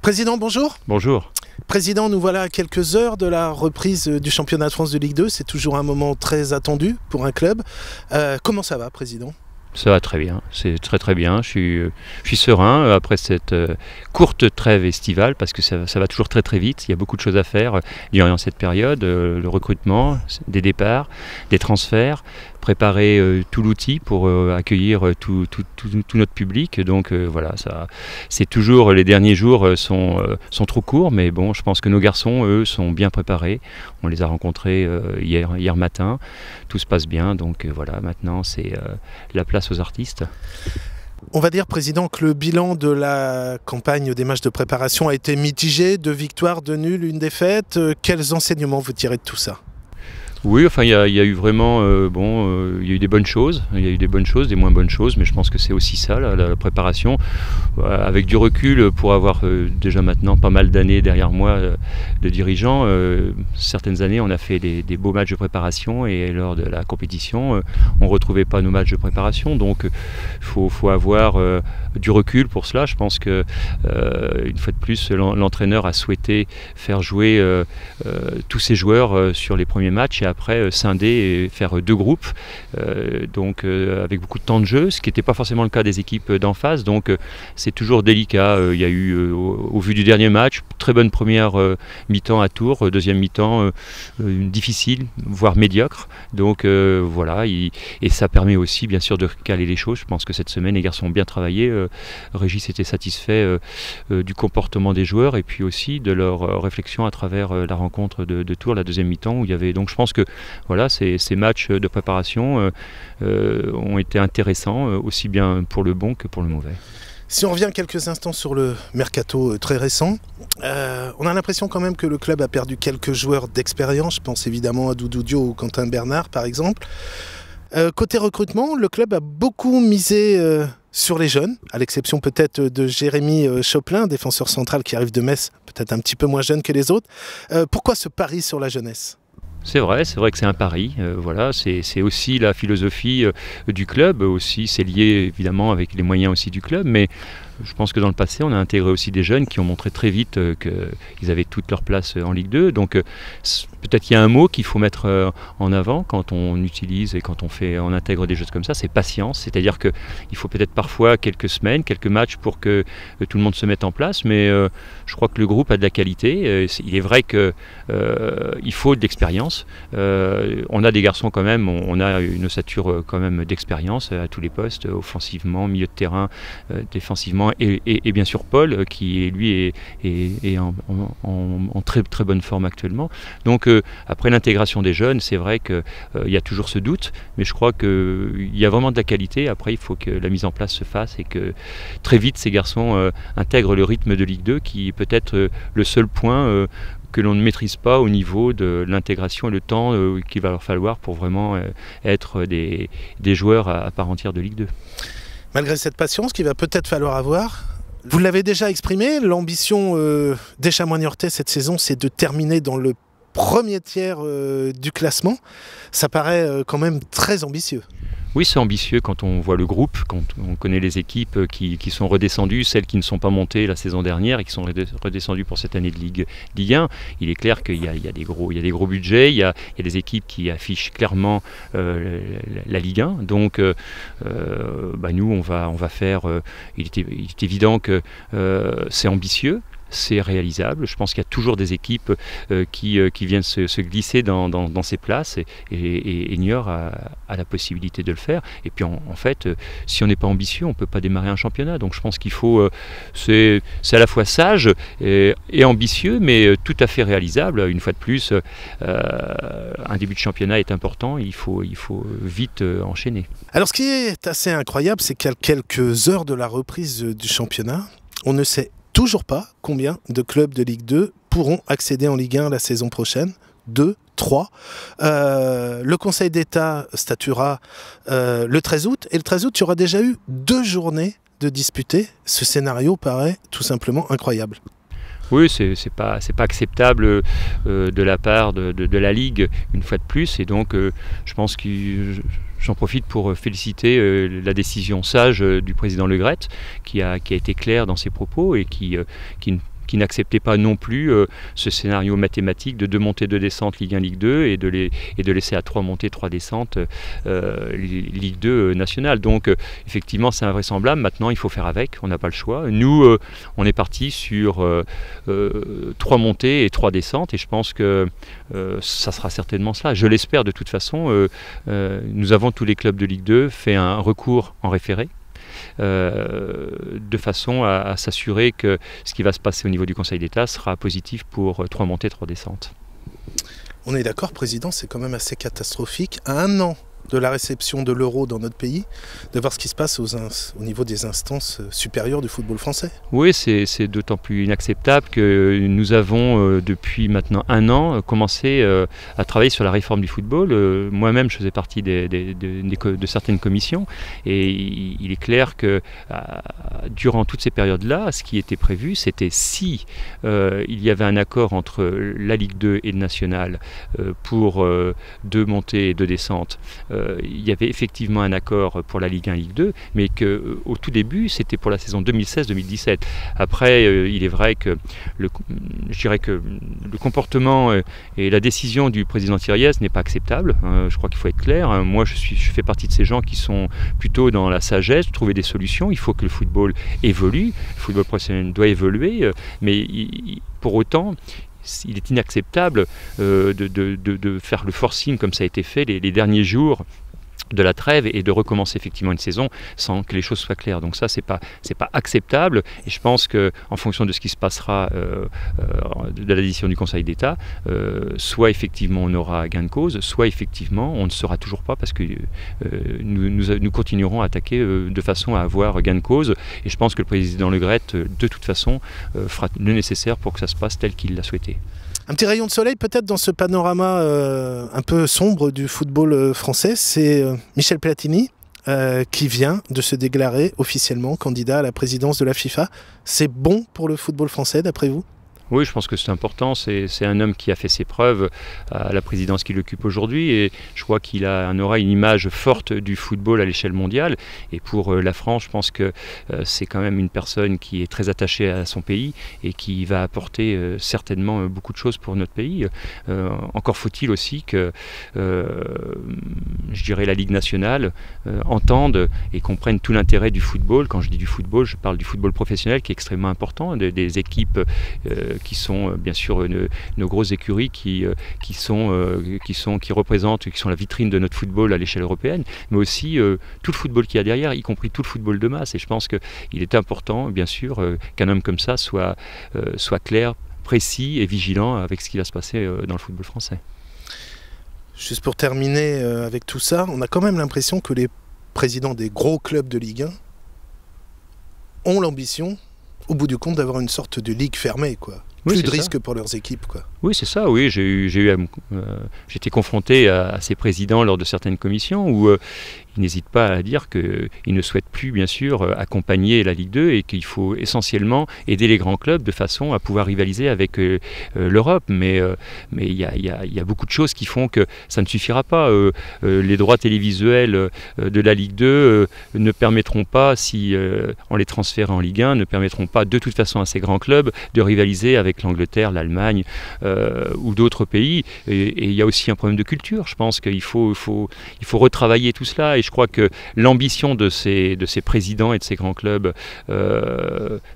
Président, bonjour. Bonjour. Président, nous voilà à quelques heures de la reprise du championnat de France de Ligue 2. C'est toujours un moment très attendu pour un club. Comment ça va, Président ? Ça va très bien, c'est très bien. Je suis serein après cette courte trêve estivale parce que ça va toujours très vite. Il y a beaucoup de choses à faire durant cette période, le recrutement, des départs, des transferts, préparer tout l'outil pour accueillir tout notre public. Donc voilà, c'est toujours, les derniers jours sont trop courts, mais bon, je pense que nos garçons, eux, sont bien préparés. On les a rencontrés hier matin, tout se passe bien, donc voilà, maintenant c'est la place aux artistes. On va dire, Président, que le bilan de la campagne des matchs de préparation a été mitigé, 2 victoires, 2 nuls, 1 défaite. Quels enseignements vous tirez de tout ça ? Oui, enfin il y a eu vraiment, il y a eu des bonnes choses, il y a eu des bonnes choses, des moins bonnes choses, mais je pense que c'est aussi ça, la préparation. Avec du recul, pour avoir déjà maintenant pas mal d'années derrière moi de dirigeant, certaines années on a fait des beaux matchs de préparation et lors de la compétition, on ne retrouvait pas nos matchs de préparation, donc il faut avoir du recul pour cela. Je pense que une fois de plus, l'entraîneur a souhaité faire jouer tous ses joueurs sur les premiers matchs et après scinder et faire 2 groupes, donc avec beaucoup de temps de jeu, ce qui n'était pas forcément le cas des équipes d'en face, donc c'est toujours délicat. Il y a eu, au vu du dernier match, très bonne première mi-temps à Tours, deuxième mi-temps difficile, voire médiocre, donc voilà, et ça permet aussi bien sûr de caler les choses. Je pense que cette semaine les garçons ont bien travaillé, Régis était satisfait du comportement des joueurs et puis aussi de leur réflexion à travers la rencontre de Tours, la deuxième mi-temps, où il y avait, donc je pense que voilà, ces matchs de préparation ont été intéressants, aussi bien pour le bon que pour le mauvais. Si on revient quelques instants sur le mercato très récent, on a l'impression quand même que le club a perdu quelques joueurs d'expérience. Je pense évidemment à Doudou Dio ou Quentin Bernard par exemple. Côté recrutement, le club a beaucoup misé sur les jeunes, à l'exception peut-être de Jérémy Choplin, défenseur central qui arrive de Metz, peut-être un petit peu moins jeune que les autres. Pourquoi ce pari sur la jeunesse ? C'est vrai que c'est un pari, voilà, c'est aussi la philosophie du club, aussi c'est lié évidemment avec les moyens aussi du club, mais je pense que dans le passé on a intégré aussi des jeunes qui ont montré très vite qu'ils avaient toute leur place en Ligue 2, donc peut-être qu'il y a un mot qu'il faut mettre en avant quand on utilise et quand on intègre des choses comme ça, c'est patience, c'est-à-dire qu'il faut peut-être parfois quelques semaines, quelques matchs pour que tout le monde se mette en place, mais je crois que le groupe a de la qualité, il est vrai qu'il faut de l'expérience. On a des garçons quand même, on a une ossature quand même d'expérience à tous les postes, offensivement, milieu de terrain, défensivement, et bien sûr Paul qui lui est en très bonne forme actuellement. Donc après l'intégration des jeunes, c'est vrai qu'il y a toujours ce doute, mais je crois qu'il y a vraiment de la qualité. Après il faut que la mise en place se fasse et que très vite ces garçons intègrent le rythme de Ligue 2 qui est peut-être le seul point que l'on ne maîtrise pas au niveau de l'intégration et le temps qu'il va leur falloir pour vraiment être des joueurs à part entière de Ligue 2. Malgré cette patience qu'il va peut-être falloir avoir, vous l'avez déjà exprimé, l'ambition des Chamois-Niortais cette saison, c'est de terminer dans le premier tiers du classement. Ça paraît quand même très ambitieux. Oui, c'est ambitieux quand on voit le groupe, quand on connaît les équipes qui sont redescendues, celles qui ne sont pas montées la saison dernière et qui sont redescendues pour cette année de Ligue 1. Il est clair qu'il y a des gros budgets, il y a des équipes qui affichent clairement la Ligue 1. Donc nous, on va faire... il est évident que c'est ambitieux. C'est réalisable. Je pense qu'il y a toujours des équipes qui viennent se glisser dans ces places et Niort a la possibilité de le faire. Et puis en fait, si on n'est pas ambitieux, on ne peut pas démarrer un championnat. Donc je pense qu'il faut... c'est à la fois sage et ambitieux, mais tout à fait réalisable. Une fois de plus, un début de championnat est important. Il faut vite enchaîner. Alors ce qui est assez incroyable, c'est qu'à quelques heures de la reprise du championnat, on ne sait toujours pas combien de clubs de Ligue 2 pourront accéder en Ligue 1 la saison prochaine. 2, 3. Le Conseil d'État statuera le 13 août. Et le 13 août, il y aura déjà eu 2 journées de disputées. Ce scénario paraît tout simplement incroyable. Oui, c'est pas acceptable de la part de la Ligue, une fois de plus. Et donc, je pense que... J'en profite pour féliciter la décision sage du président Le Graët qui a été claire dans ses propos et qui qui n'acceptait pas non plus ce scénario mathématique de 2 montées, 2 descentes Ligue 1, Ligue 2 et de laisser à 3 montées, 3 descentes Ligue 2 nationale. Donc effectivement c'est invraisemblable, maintenant il faut faire avec, on n'a pas le choix. Nous on est parti sur 3 montées et 3 descentes et je pense que ça sera certainement cela. Je l'espère de toute façon. Nous avons tous les clubs de Ligue 2 fait un recours en référé. De façon à s'assurer que ce qui va se passer au niveau du Conseil d'État sera positif pour 3 montées, 3 descentes. On est d'accord, Président, c'est quand même assez catastrophique. À 1 an de la réception de l'euro dans notre pays, de voir ce qui se passe au niveau des instances supérieures du football français. Oui, c'est d'autant plus inacceptable que nous avons depuis maintenant 1 an commencé à travailler sur la réforme du football. Moi-même, je faisais partie de certaines commissions et il est clair que durant toutes ces périodes-là, ce qui était prévu, c'était si il y avait un accord entre la Ligue 2 et le National pour 2 montées et 2 descentes, il y avait effectivement un accord pour la Ligue 1, Ligue 2, mais qu'au tout début, c'était pour la saison 2016-2017. Après, il est vrai que je dirais que le comportement et la décision du président Thiriez n'est pas acceptable. Je crois qu'il faut être clair. Moi, je fais partie de ces gens qui sont plutôt dans la sagesse, trouver des solutions. Il faut que le football évolue. Le football professionnel doit évoluer, mais pour autant, il est inacceptable de faire le forcing comme ça a été fait les derniers jours de la trêve et de recommencer effectivement une saison sans que les choses soient claires. Donc ça, c'est pas acceptable et je pense qu'en fonction de ce qui se passera de la décision du Conseil d'État, soit effectivement on aura gain de cause, soit effectivement on ne saura toujours pas parce que nous continuerons à attaquer de façon à avoir gain de cause et je pense que le président Le Gret de toute façon fera le nécessaire pour que ça se passe tel qu'il l'a souhaité. Un petit rayon de soleil peut-être dans ce panorama un peu sombre du football français, c'est Michel Platini qui vient de se déclarer officiellement candidat à la présidence de la FIFA. C'est bon pour le football français d'après vous ? Oui, je pense que c'est important. C'est un homme qui a fait ses preuves à la présidence qu'il occupe aujourd'hui et je crois qu'il aura une image forte du football à l'échelle mondiale. Et pour la France, je pense que c'est quand même une personne qui est très attachée à son pays et qui va apporter certainement beaucoup de choses pour notre pays. Encore faut-il aussi que, je dirais, la Ligue nationale entende et comprenne tout l'intérêt du football. Quand je dis du football, je parle du football professionnel qui est extrêmement important, des équipes qui sont bien sûr nos grosses écuries qui représentent, qui sont la vitrine de notre football à l'échelle européenne, mais aussi tout le football qu'il y a derrière, y compris tout le football de masse. Et je pense qu'il est important, bien sûr, qu'un homme comme ça soit clair, précis et vigilant avec ce qui va se passer dans le football français. Juste pour terminer avec tout ça, on a quand même l'impression que les présidents des gros clubs de Ligue 1 ont l'ambition, au bout du compte, d'avoir une sorte de ligue fermée, quoi. Plus de risques pour leurs équipes, quoi. Oui, c'est ça, oui. J'étais confronté à ces présidents lors de certaines commissions où ils n'hésitent pas à dire qu'ils ne souhaitent plus, bien sûr, accompagner la Ligue 2 et qu'il faut essentiellement aider les grands clubs de façon à pouvoir rivaliser avec l'Europe. Mais il y a beaucoup de choses qui font que ça ne suffira pas. Les droits télévisuels de la Ligue 2 ne permettront pas, si on les transfère en Ligue 1, ne permettront pas de toute façon à ces grands clubs de rivaliser avec l'Angleterre, l'Allemagne ou d'autres pays. Et il y a aussi un problème de culture. Je pense qu'il faut retravailler tout cela. Et je crois que l'ambition de ces présidents et de ces grands clubs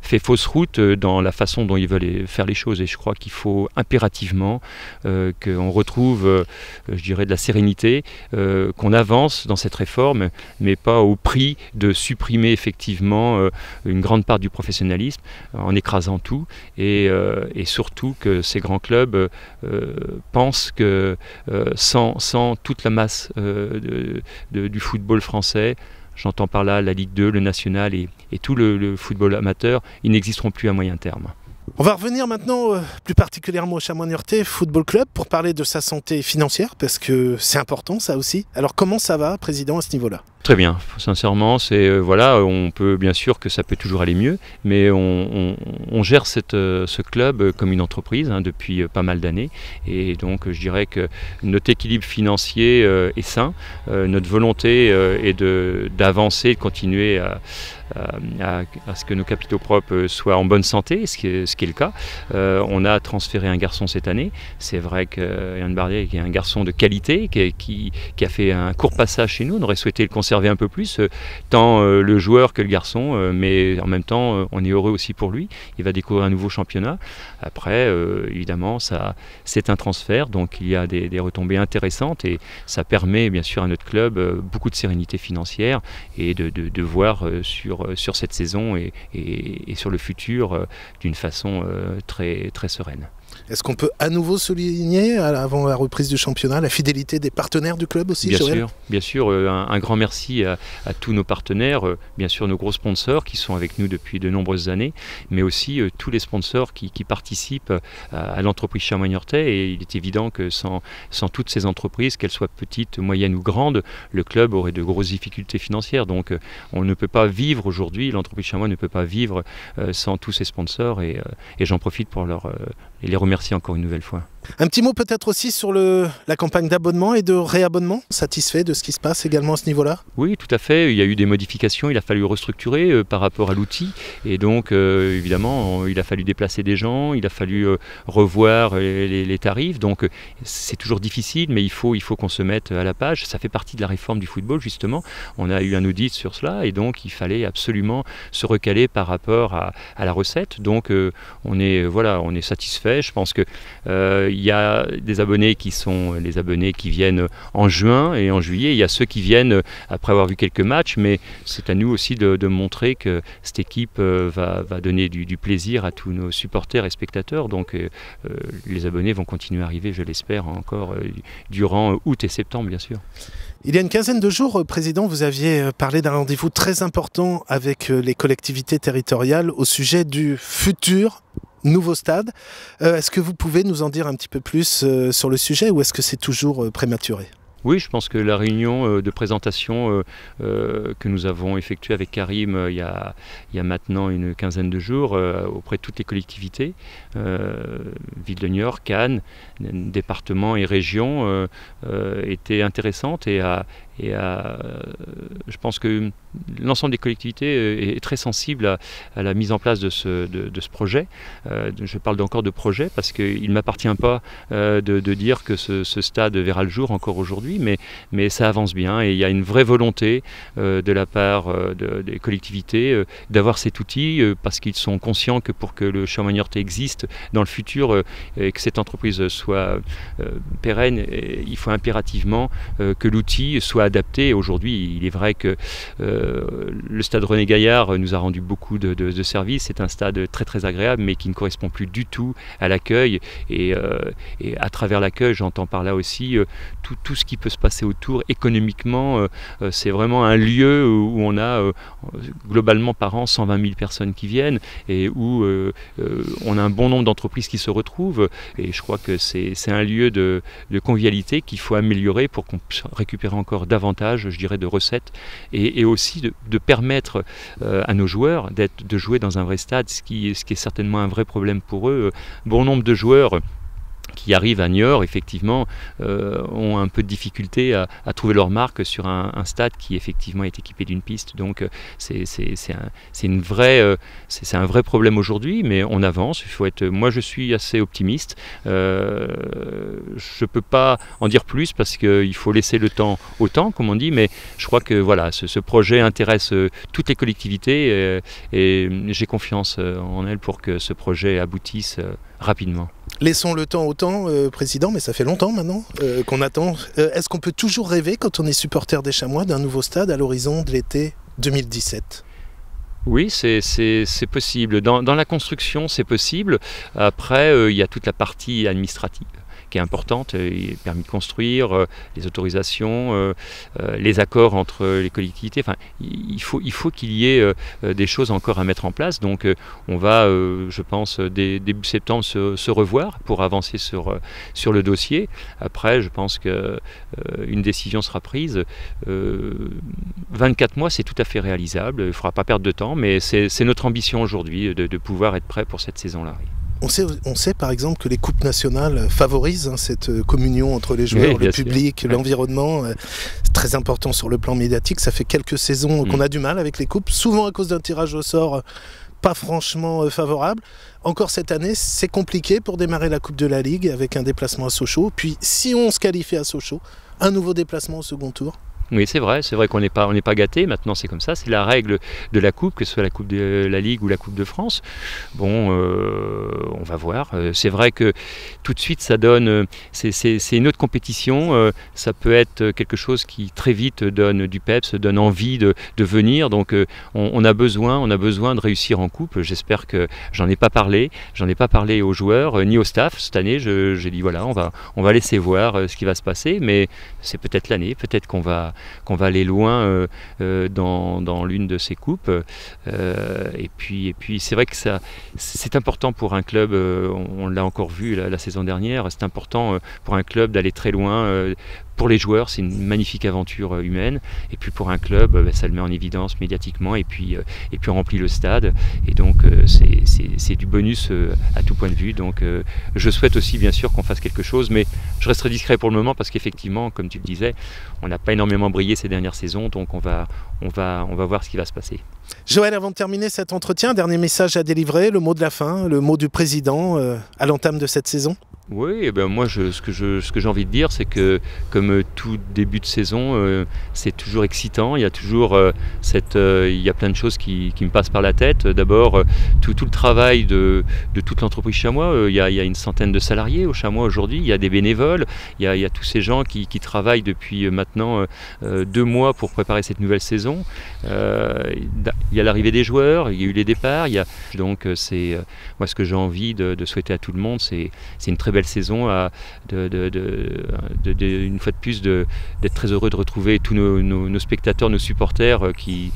fait fausse route dans la façon dont ils veulent faire les choses. Et je crois qu'il faut impérativement qu'on retrouve, je dirais, de la sérénité, qu'on avance dans cette réforme, mais pas au prix de supprimer effectivement une grande part du professionnalisme en écrasant tout. Et surtout que ces grands clubs pensent que sans toute la masse du football français, j'entends par là la Ligue 2, le National et tout le football amateur, ils n'existeront plus à moyen terme. On va revenir maintenant plus particulièrement au Chamois-Niortais Football Club pour parler de sa santé financière, parce que c'est important ça aussi. Alors comment ça va, Président, à ce niveau-là ? Très bien, sincèrement, voilà, on peut bien sûr que ça peut toujours aller mieux, mais on gère ce club comme une entreprise depuis pas mal d'années, et donc je dirais que notre équilibre financier est sain, notre volonté est d'avancer, de continuer à ce que nos capitaux propres soient en bonne santé, ce qui est le cas. On a transféré un garçon cette année. C'est vrai que Yann Bardet est un garçon de qualité qui a fait un court passage chez nous. On aurait souhaité le conserver un peu plus, tant le joueur que le garçon, mais en même temps on est heureux aussi pour lui. Il va découvrir un nouveau championnat. Après, évidemment, c'est un transfert, donc il y a des retombées intéressantes, et ça permet bien sûr à notre club beaucoup de sérénité financière et de voir sur cette saison et sur le futur d'une façon très, très sereine. Est-ce qu'on peut à nouveau souligner, avant la reprise du championnat, la fidélité des partenaires du club aussi, Joël ? Bien sûr, un grand merci à tous nos partenaires, bien sûr nos gros sponsors qui sont avec nous depuis de nombreuses années, mais aussi tous les sponsors qui participent à l'entreprise Chamois-Niortais, et il est évident que sans toutes ces entreprises, qu'elles soient petites, moyennes ou grandes, le club aurait de grosses difficultés financières. Donc on ne peut pas vivre aujourd'hui, l'entreprise Chamois ne peut pas vivre sans tous ces sponsors, et j'en profite pour les remercier encore une nouvelle fois. Un petit mot peut-être aussi sur la campagne d'abonnement et de réabonnement. Satisfait de ce qui se passe également à ce niveau-là ? Oui, tout à fait. Il y a eu des modifications, il a fallu restructurer par rapport à l'outil. Et donc, évidemment, il a fallu déplacer des gens, il a fallu revoir les tarifs. Donc, c'est toujours difficile, mais il faut qu'on se mette à la page. Ça fait partie de la réforme du football, justement. On a eu un audit sur cela, et donc il fallait absolument se recaler par rapport à la recette. Donc, on est satisfait. Je pense que il y a des abonnés qui sont les abonnés qui viennent en juin et en juillet. Il y a ceux qui viennent après avoir vu quelques matchs, mais c'est à nous aussi de montrer que cette équipe va donner du plaisir à tous nos supporters et spectateurs. Donc les abonnés vont continuer à arriver, je l'espère, encore durant août et septembre, bien sûr. Il y a une quinzaine de jours, Président, vous aviez parlé d'un rendez-vous très important avec les collectivités territoriales au sujet du futur nouveau stade. Est-ce que vous pouvez nous en dire un petit peu plus sur le sujet, ou est-ce que c'est toujours prématuré ? Oui, je pense que la réunion de présentation que nous avons effectuée avec Karim il y a maintenant une quinzaine de jours auprès de toutes les collectivités, Ville de Niort, Cannes, départements et régions, était intéressante, et je pense que l'ensemble des collectivités est très sensible à la mise en place de ce projet. Je parle encore de projet parce qu'il ne m'appartient pas de dire que ce stade verra le jour encore aujourd'hui, mais ça avance bien, et il y a une vraie volonté de la part des collectivités d'avoir cet outil, parce qu'ils sont conscients que pour que le Chamois-Niortais existe dans le futur et que cette entreprise soit pérenne, il faut impérativement que l'outil soit adapté. Aujourd'hui, il est vrai que le stade René Gaillard nous a rendu beaucoup de services. C'est un stade très très agréable, mais qui ne correspond plus du tout à l'accueil, et à travers l'accueil, j'entends par là aussi tout ce qui peut se passer autour économiquement. C'est vraiment un lieu où on a globalement par an 120 000 personnes qui viennent, et où on a un bon nombre d'entreprises qui se retrouvent, et je crois que c'est un lieu de convivialité qu'il faut améliorer pour qu'on puisse récupérer encore davantage, je dirais, de recettes, et aussi de permettre à nos joueurs de jouer dans un vrai stade, ce qui est certainement un vrai problème pour eux. Bon nombre de joueurs qui arrivent à Niort, effectivement, ont un peu de difficulté à trouver leur marque sur un stade qui effectivement est équipé d'une piste. Donc c'est un vrai problème aujourd'hui, mais on avance. Moi, je suis assez optimiste. Je ne peux pas en dire plus parce qu'il faut laisser le temps au temps, comme on dit, mais je crois que voilà, ce projet intéresse toutes les collectivités, et j'ai confiance en elles pour que ce projet aboutisse rapidement. Laissons le temps au temps, Président, mais ça fait longtemps maintenant qu'on attend. Est-ce qu'on peut toujours rêver, quand on est supporter des Chamois, d'un nouveau stade à l'horizon de l'été 2017 ? Oui, c'est possible. Dans la construction, c'est possible. Après, il y a toute la partie administrative qui est importante, permis de construire, les autorisations, les accords entre les collectivités. Enfin, il faut qu'il y ait des choses encore à mettre en place. Donc on va, je pense, début septembre se revoir pour avancer sur le dossier. Après, je pense qu'une décision sera prise. 24 mois, c'est tout à fait réalisable. Il ne faudra pas perdre de temps, mais c'est notre ambition aujourd'hui de pouvoir être prêt pour cette saison-là. On sait par exemple que les coupes nationales favorisent cette communion entre les joueurs, le public, l'environnement. C'est très important sur le plan médiatique. Ça fait quelques saisons qu'on a du mal avec les coupes, souvent à cause d'un tirage au sort pas franchement favorable. Encore cette année, c'est compliqué pour démarrer la Coupe de la Ligue avec un déplacement à Sochaux. Puis si on se qualifie à Sochaux, un nouveau déplacement au second tour. Oui, c'est vrai qu'on n'est pas gâté. Maintenant, c'est comme ça, c'est la règle de la Coupe, que ce soit la Coupe de la Ligue ou la Coupe de France. Bon, on va voir. C'est vrai que tout de suite, ça donne, c'est une autre compétition. Ça peut être quelque chose qui très vite donne du peps, donne envie de venir. Donc, on a besoin de réussir en Coupe. J'espère que j'en ai pas parlé aux joueurs ni au staff cette année. J'ai dit voilà, on va laisser voir ce qui va se passer, mais c'est peut-être l'année, peut-être qu'on va aller loin dans l'une de ces coupes. Et puis c'est vrai que c'est important pour un club, on l'a encore vu la saison dernière, c'est important pour un club d'aller très loin. Pour les joueurs, c'est une magnifique aventure humaine. Et puis pour un club, ça le met en évidence médiatiquement. Et puis on remplit le stade. Et donc c'est du bonus à tout point de vue. Donc je souhaite aussi bien sûr qu'on fasse quelque chose. Mais je resterai discret pour le moment parce qu'effectivement, comme tu le disais, on n'a pas énormément brillé ces dernières saisons. Donc on va voir ce qui va se passer. Joël, avant de terminer cet entretien, dernier message à délivrer, le mot de la fin, le mot du président à l'entame de cette saison. Oui, et ben moi ce que j'ai envie de dire, c'est que comme tout début de saison, c'est toujours excitant. Il y a toujours il y a plein de choses qui me passent par la tête. D'abord, tout le travail de toute l'entreprise Chamois. Il y a une centaine de salariés au Chamois aujourd'hui. Il y a des bénévoles. Il y a tous ces gens qui travaillent depuis maintenant 2 mois pour préparer cette nouvelle saison. Il y a l'arrivée des joueurs. Il y a eu les départs. Donc c'est moi ce que j'ai envie de souhaiter à tout le monde, c'est une très belle saison, une fois de plus d'être très heureux de retrouver tous nos spectateurs, nos supporters qui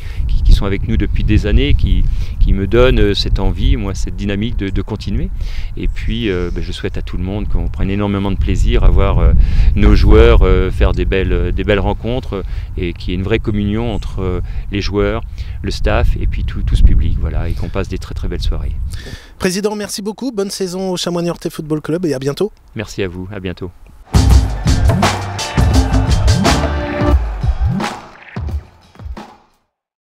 sont avec nous depuis des années, qui me donnent cette envie, moi cette dynamique de continuer. Et puis je souhaite à tout le monde qu'on prenne énormément de plaisir à voir nos joueurs faire des belles rencontres et qu'il y ait une vraie communion entre les joueurs, le staff et puis tout ce public, voilà, et qu'on passe des très très belles soirées. Président, merci beaucoup, bonne saison au Chamois Niortais Football Club et à bientôt. Merci à vous, à bientôt.